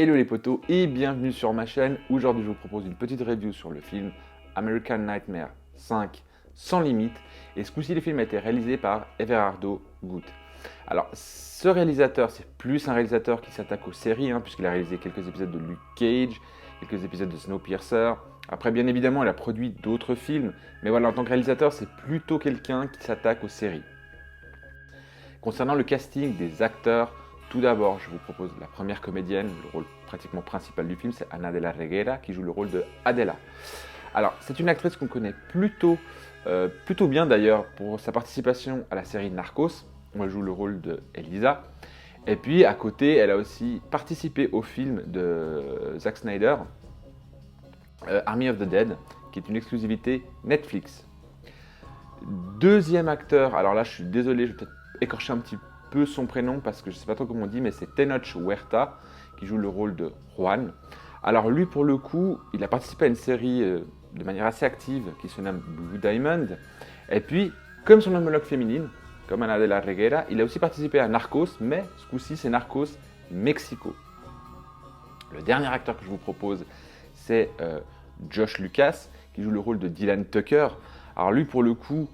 Hello les potos et bienvenue sur ma chaîne. Aujourd'hui je vous propose une petite review sur le film American Nightmare 5 sans limite. Et ce coup-ci le film a été réalisé par Everardo Gut. Alors ce réalisateur c'est plus un réalisateur qui s'attaque aux séries puisqu'il a réalisé quelques épisodes de Luke Cage, quelques épisodes de Snowpiercer. Après bien évidemment il a produit d'autres films, mais voilà, en tant que réalisateur c'est plutôt quelqu'un qui s'attaque aux séries. Concernant le casting des acteurs, tout d'abord, je vous propose la première comédienne, le rôle pratiquement principal du film, c'est Ana de la Reguera qui joue le rôle de Adela. Alors, c'est une actrice qu'on connaît plutôt bien d'ailleurs pour sa participation à la série Narcos, où elle joue le rôle de Elisa. Et puis à côté, elle a aussi participé au film de Zack Snyder, Army of the Dead, qui est une exclusivité Netflix. Deuxième acteur, alors là je suis désolé, je vais peut-être écorcher un petit peu son prénom parce que je ne sais pas trop comment on dit, mais c'est Tenoch Huerta qui joue le rôle de Juan. Alors lui pour le coup, il a participé à une série de manière assez active qui se nomme Blue Diamond. Et puis, comme son homologue féminine, comme Ana de la Reguera, il a aussi participé à Narcos, mais ce coup-ci c'est Narcos Mexico. Le dernier acteur que je vous propose, c'est Josh Lucas qui joue le rôle de Dylan Tucker. Alors lui pour le coup,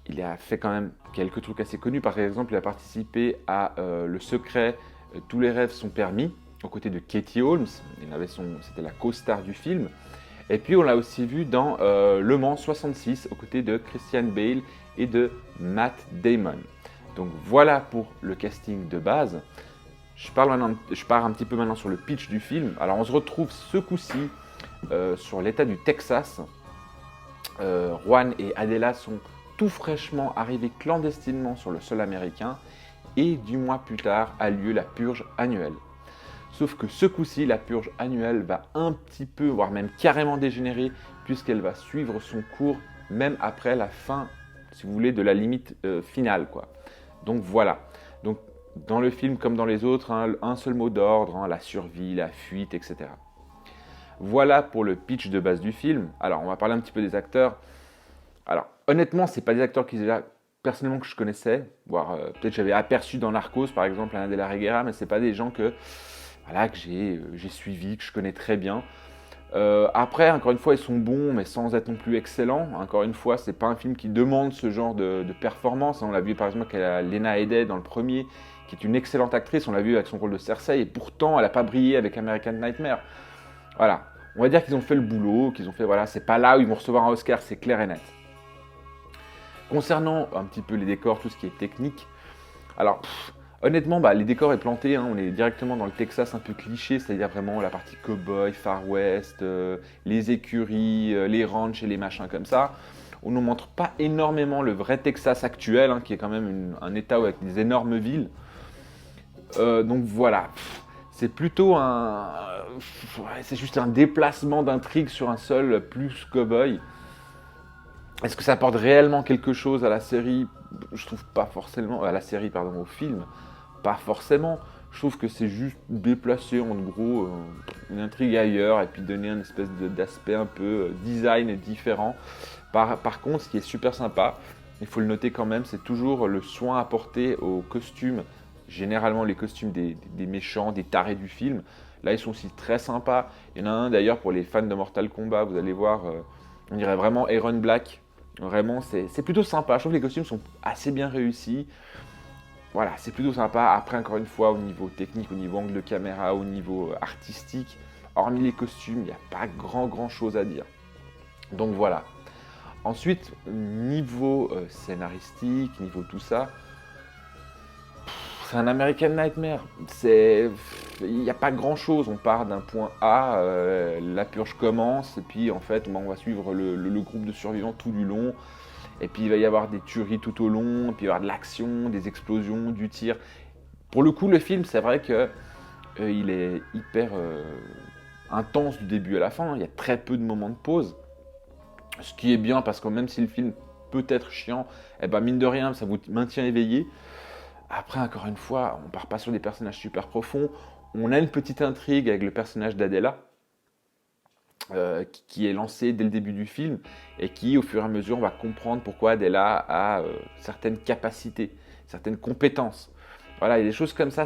il a fait quand même quelques trucs assez connus. Par exemple, il a participé à Le Secret, Tous les rêves sont permis, aux côtés de Katie Holmes. C'était la co-star du film. Et puis on l'a aussi vu dans Le Mans 66, aux côtés de Christian Bale et de Matt Damon. Donc voilà pour le casting de base. Je pars un petit peu maintenant sur le pitch du film. Alors on se retrouve ce coup-ci sur l'état du Texas. Juan et Adela sont tout fraîchement arrivés clandestinement sur le sol américain et 10 mois plus tard a lieu la purge annuelle. Sauf que ce coup-ci, la purge annuelle va un petit peu, voire même carrément dégénérer puisqu'elle va suivre son cours même après la fin, si vous voulez, de la limite finale, quoi. Donc voilà. Donc dans le film comme dans les autres, un seul mot d'ordre, la survie, la fuite, etc. Voilà pour le pitch de base du film. Alors on va parler un petit peu des acteurs. Alors, honnêtement, c'est pas des acteurs personnellement que je connaissais, voire peut-être j'avais aperçu dans Narcos, par exemple, Ana de la Reguera, mais c'est pas des gens que j'ai suivis, que je connais très bien. Après, encore une fois, ils sont bons, mais sans être non plus excellents. Encore une fois, c'est pas un film qui demande ce genre de performance. On l'a vu par exemple avec Lena Headey dans le premier, qui est une excellente actrice. On l'a vu avec son rôle de Cersei, et pourtant, elle n'a pas brillé avec American Nightmare. Voilà, on va dire qu'ils ont fait le boulot, voilà, c'est pas là où ils vont recevoir un Oscar, c'est clair et net. Concernant un petit peu les décors, tout ce qui est technique, alors honnêtement, les décors est planté, on est directement dans le Texas un peu cliché, c'est-à-dire vraiment la partie cowboy, Far West, les écuries, les ranchs et les machins comme ça. On ne nous montre pas énormément le vrai Texas actuel, qui est quand même un état avec des énormes villes. Donc voilà, c'est plutôt c'est juste un déplacement d'intrigue sur un seul plus cowboy. Est-ce que ça apporte réellement quelque chose à la série? Je trouve pas forcément, à la série, pardon, au film, pas forcément. Je trouve que c'est juste déplacer en gros une intrigue ailleurs et puis donner un espèce d'aspect un peu design différent. Par contre, ce qui est super sympa, il faut le noter quand même, c'est toujours le soin apporté aux costumes, généralement les costumes des méchants, des tarés du film. Là, ils sont aussi très sympas. Il y en a un d'ailleurs pour les fans de Mortal Kombat, vous allez voir, on dirait vraiment Aaron Black. Vraiment, c'est plutôt sympa. Je trouve que les costumes sont assez bien réussis. Voilà, c'est plutôt sympa. Après, encore une fois, au niveau technique, au niveau angle de caméra, au niveau artistique, hormis les costumes, il n'y a pas grand chose à dire. Donc voilà. Ensuite, niveau scénaristique, niveau tout ça, c'est un American Nightmare. Il n'y a pas grand chose. On part d'un point A, la purge commence, et puis en fait, on va suivre le groupe de survivants tout du long. Et puis il va y avoir des tueries tout au long, et puis il va y avoir de l'action, des explosions, du tir. Pour le coup, le film, c'est vrai que il est hyper intense du début à la fin. Il y a très peu de moments de pause. Ce qui est bien parce que même si le film peut être chiant, mine de rien, ça vous maintient éveillé. Après, encore une fois, on part pas sur des personnages super profonds. On a une petite intrigue avec le personnage d'Adela, qui est lancée dès le début du film, et qui, au fur et à mesure, on va comprendre pourquoi Adela a certaines capacités, certaines compétences. Voilà, il y a des choses comme ça,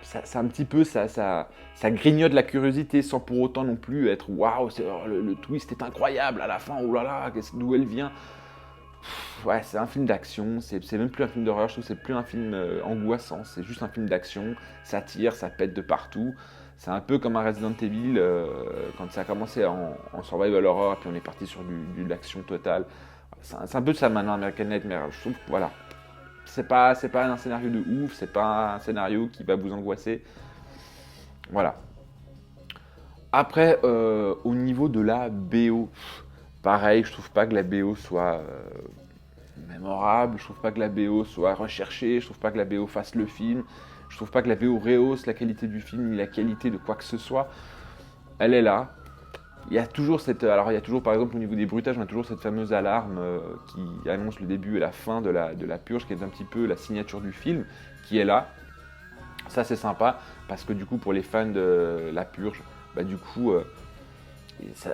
c'est un petit peu, ça grignote la curiosité sans pour autant non plus être waouh, le twist est incroyable à la fin, oh là là, d'où elle vient. Ouais, c'est un film d'action, c'est même plus un film d'horreur, je trouve que c'est plus un film angoissant, c'est juste un film d'action, ça tire, ça pète de partout. C'est un peu comme un Resident Evil, quand ça a commencé en survival horror, et puis on est parti sur de l'action totale. C'est un peu ça maintenant, American Nightmare. Je trouve que voilà, c'est pas un scénario de ouf, c'est pas un scénario qui va vous angoisser. Voilà. Après, au niveau de la BO, pareil, je trouve pas que la BO soit mémorable, je trouve pas que la BO soit recherchée, je trouve pas que la BO fasse le film, je trouve pas que la BO rehausse la qualité du film ni la qualité de quoi que ce soit. Elle est là. Il y a toujours alors il y a toujours par exemple au niveau des bruitages, on a toujours cette fameuse alarme qui annonce le début et la fin de la purge, qui est un petit peu la signature du film, qui est là. Ça c'est sympa parce que du coup pour les fans de la purge, bah du coup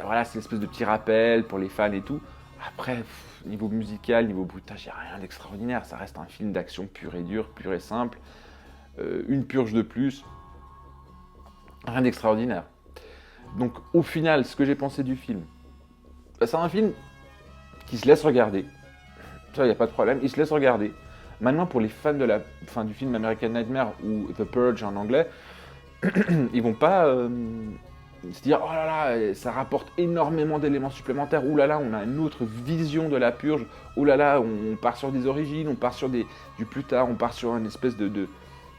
voilà, c'est une espèce de petit rappel pour les fans et tout. Après, niveau musical, niveau bruitage, il n'y a rien d'extraordinaire. Ça reste un film d'action pur et dur, pur et simple. Une purge de plus, rien d'extraordinaire. Donc au final, ce que j'ai pensé du film, bah, c'est un film qui se laisse regarder. Ça, il n'y a pas de problème, il se laisse regarder. Maintenant, pour les fans du film American Nightmare ou The Purge en anglais, ils vont pas se dire oh là là, ça rapporte énormément d'éléments supplémentaires, oh là là, on a une autre vision de la purge, oh là là, on part sur des origines, on part sur du plus tard, on part sur une espèce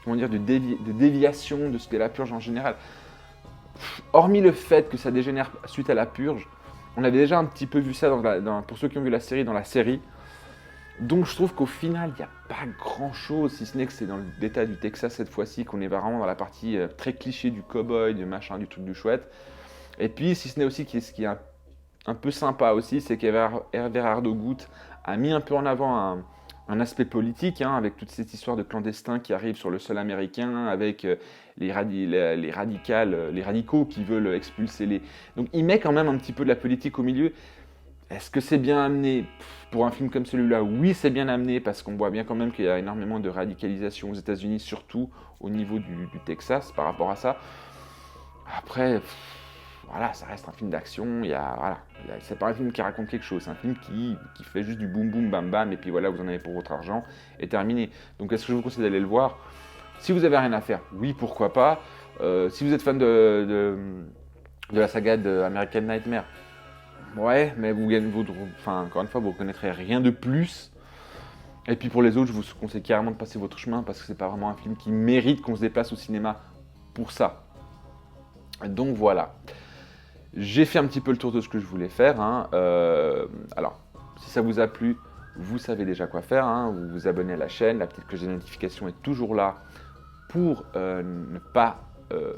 comment dire, de déviation de ce qu'est la purge en général. Hormis le fait que ça dégénère suite à la purge, on avait déjà un petit peu vu ça pour ceux qui ont vu la série, dans la série. Donc je trouve qu'au final, il n'y a pas grand-chose, si ce n'est que c'est dans le détail du Texas cette fois-ci qu'on est vraiment dans la partie très cliché du cow-boy, du machin, du truc du chouette. Et puis, si ce n'est aussi ce qui est un peu sympa aussi, c'est qu'Everardo Guth a mis un peu en avant un aspect politique, hein, avec toute cette histoire de clandestins qui arrivent sur le sol américain, avec les radicaux qui veulent expulser les... Donc il met quand même un petit peu de la politique au milieu. Est-ce que c'est bien amené? Pour un film comme celui-là, oui, c'est bien amené, parce qu'on voit bien quand même qu'il y a énormément de radicalisation aux États-Unis, surtout au niveau du Texas par rapport à ça. Après, voilà, ça reste un film d'action, c'est pas un film qui raconte quelque chose, c'est un film qui fait juste du boum boum bam bam, et puis voilà, vous en avez pour votre argent, et terminé. Donc est-ce que je vous conseille d'aller le voir? Si vous avez rien à faire, oui, pourquoi pas. Si vous êtes fan de la saga de American Nightmare, ouais, mais encore une fois, vous ne reconnaîtrez rien de plus. Et puis pour les autres, je vous conseille carrément de passer votre chemin, parce que c'est pas vraiment un film qui mérite qu'on se déplace au cinéma pour ça. Donc voilà. J'ai fait un petit peu le tour de ce que je voulais faire, hein. Alors, si ça vous a plu, vous savez déjà quoi faire, hein. Vous vous abonnez à la chaîne, la petite cloche de notification est toujours là pour ne pas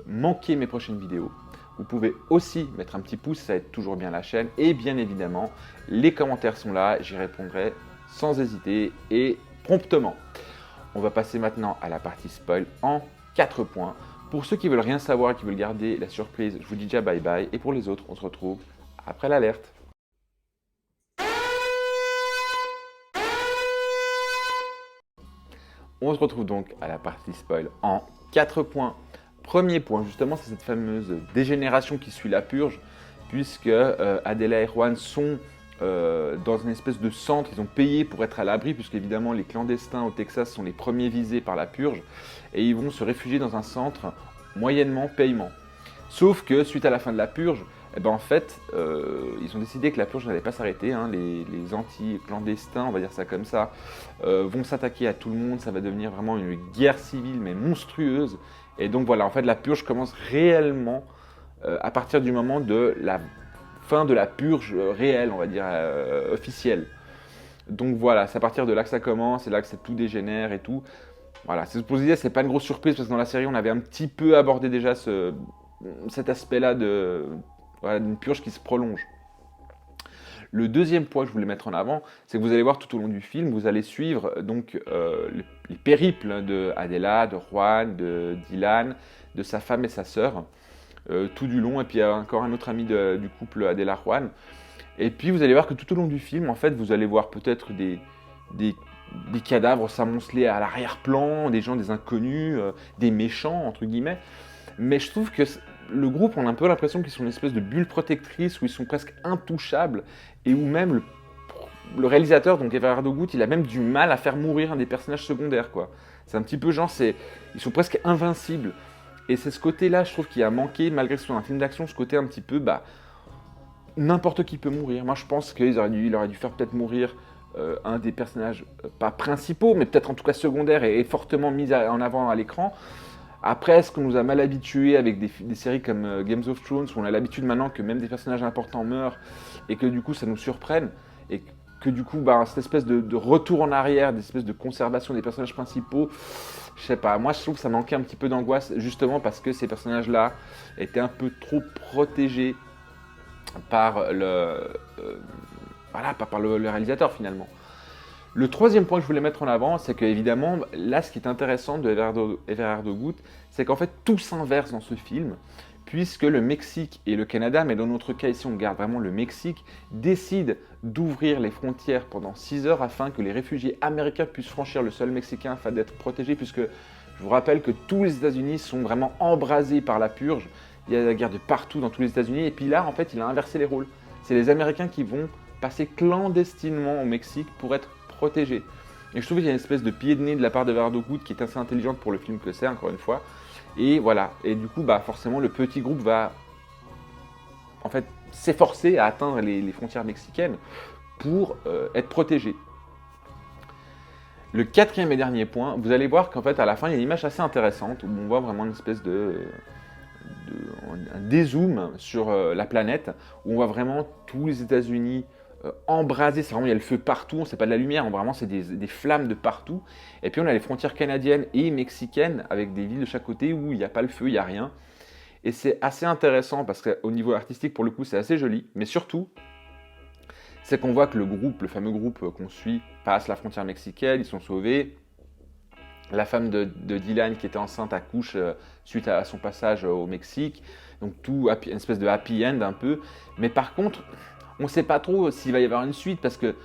manquer mes prochaines vidéos. Vous pouvez aussi mettre un petit pouce, ça aide toujours bien la chaîne. Et bien évidemment, les commentaires sont là, j'y répondrai sans hésiter et promptement. On va passer maintenant à la partie spoil en 4 points. Pour ceux qui veulent rien savoir et qui veulent garder la surprise, je vous dis déjà bye bye. Et pour les autres, on se retrouve après l'alerte. On se retrouve donc à la partie spoil en 4 points. Premier point, justement, c'est cette fameuse dégénération qui suit la purge, puisque Adela et Juan sont dans une espèce de centre, ils ont payé pour être à l'abri, puisque évidemment les clandestins au Texas sont les premiers visés par la purge, et ils vont se réfugier dans un centre moyennement paiement. Sauf que suite à la fin de la purge, eh ben en fait, ils ont décidé que la purge n'allait pas s'arrêter, hein. Les anti-clandestins, on va dire ça comme ça, vont s'attaquer à tout le monde, ça va devenir vraiment une guerre civile mais monstrueuse. Et donc voilà, en fait la purge commence réellement à partir du moment de la fin de la purge réelle, on va dire officielle. Donc voilà, c'est à partir de là que ça commence, c'est là que tout dégénère et tout. Voilà, c'est pour vous dire, c'est pas une grosse surprise parce que dans la série on avait un petit peu abordé déjà cet aspect-là d'une purge qui se prolonge. Le deuxième point que je voulais mettre en avant, c'est que vous allez voir tout au long du film, vous allez suivre donc les périples de Adela, de Juan, de Dylan, de sa femme et sa sœur, tout du long, et puis il y a encore un autre ami du couple Adela-Juan. Et puis vous allez voir que tout au long du film, en fait, vous allez voir peut-être des des cadavres s'amonceler à l'arrière-plan, des gens, des inconnus, des méchants, entre guillemets. Mais je trouve que le groupe, on a un peu l'impression qu'ils sont une espèce de bulle protectrice où ils sont presque intouchables et où même le réalisateur, donc Everardo Gut, il a même du mal à faire mourir un des personnages secondaires, quoi. C'est un petit peu genre, ils sont presque invincibles. Et c'est ce côté-là, je trouve, qui a manqué, malgré que ce soit un film d'action, ce côté un petit peu, n'importe qui peut mourir. Moi, je pense qu'il aurait dû faire peut-être mourir un des personnages, pas principaux, mais peut-être en tout cas secondaires et fortement mis en avant à l'écran. Après, est-ce qu'on nous a mal habitués avec des séries comme Games of Thrones, où on a l'habitude maintenant que même des personnages importants meurent et que du coup ça nous surprenne et que du coup cette espèce de retour en arrière, des espèces de conservation des personnages principaux, je sais pas, moi je trouve que ça manquait un petit peu d'angoisse justement parce que ces personnages-là étaient un peu trop protégés par le réalisateur finalement. Le troisième point que je voulais mettre en avant, c'est que évidemment, là, ce qui est intéressant de Everardo Gut, c'est qu'en fait, tout s'inverse dans ce film, puisque le Mexique et le Canada, mais dans notre cas ici, on garde vraiment le Mexique, décident d'ouvrir les frontières pendant 6 heures afin que les réfugiés américains puissent franchir le sol mexicain afin d'être protégés, puisque je vous rappelle que tous les États-Unis sont vraiment embrasés par la purge. Il y a la guerre de partout dans tous les États-Unis, et puis là, en fait, il a inversé les rôles. C'est les Américains qui vont passer clandestinement au Mexique pour être protégés. Et je trouve qu'il y a une espèce de pied de nez de la part de Everardo Gut qui est assez intelligente pour le film que c'est, encore une fois. Et voilà. Et du coup, forcément, le petit groupe va en fait s'efforcer à atteindre les frontières mexicaines pour être protégé. Le quatrième et dernier point, vous allez voir qu'en fait, à la fin, il y a une image assez intéressante où on voit vraiment une espèce un dézoom sur la planète où on voit vraiment tous les États-Unis embrasés. C'est vraiment, il y a le feu partout, c'est pas de la lumière, vraiment c'est des flammes de partout. Et puis on a les frontières canadiennes et mexicaines avec des villes de chaque côté où il n'y a pas le feu, il n'y a rien. Et c'est assez intéressant parce qu'au niveau artistique, pour le coup, c'est assez joli. Mais surtout, c'est qu'on voit que le fameux groupe qu'on suit, passe la frontière mexicaine, ils sont sauvés. La femme de Dylan qui était enceinte accouche suite à son passage au Mexique. Donc tout, une espèce de happy end un peu. Mais par contre, on ne sait pas trop s'il va y avoir une suite parce que,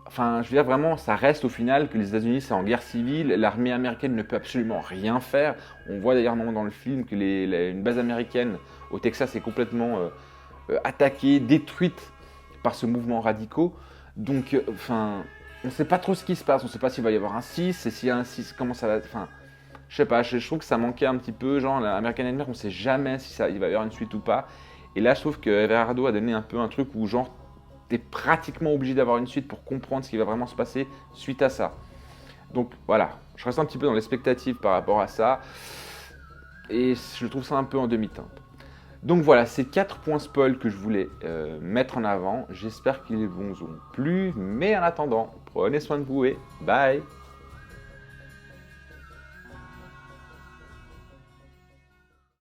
enfin, je veux dire vraiment, ça reste au final que les États-Unis c'est en guerre civile. L'armée américaine ne peut absolument rien faire. On voit d'ailleurs dans le film que une base américaine au Texas est complètement attaquée, détruite par ce mouvement radicaux. Donc, on ne sait pas trop ce qui se passe, on ne sait pas s'il va y avoir un 6, et s'il y a un 6, comment ça va... Enfin, je sais pas, je trouve que ça manquait un petit peu, genre l'American Nightmare, on ne sait jamais si il va y avoir une suite ou pas. Et là, je trouve que Everardo a donné un peu un truc où genre, t'es pratiquement obligé d'avoir une suite pour comprendre ce qui va vraiment se passer suite à ça. Donc voilà, je reste un petit peu dans l'expectative par rapport à ça, et je trouve ça un peu en demi-teinte. Donc voilà, c'est 4 points spoil que je voulais mettre en avant. J'espère qu'ils vous ont plu. Mais en attendant, prenez soin de vous et bye!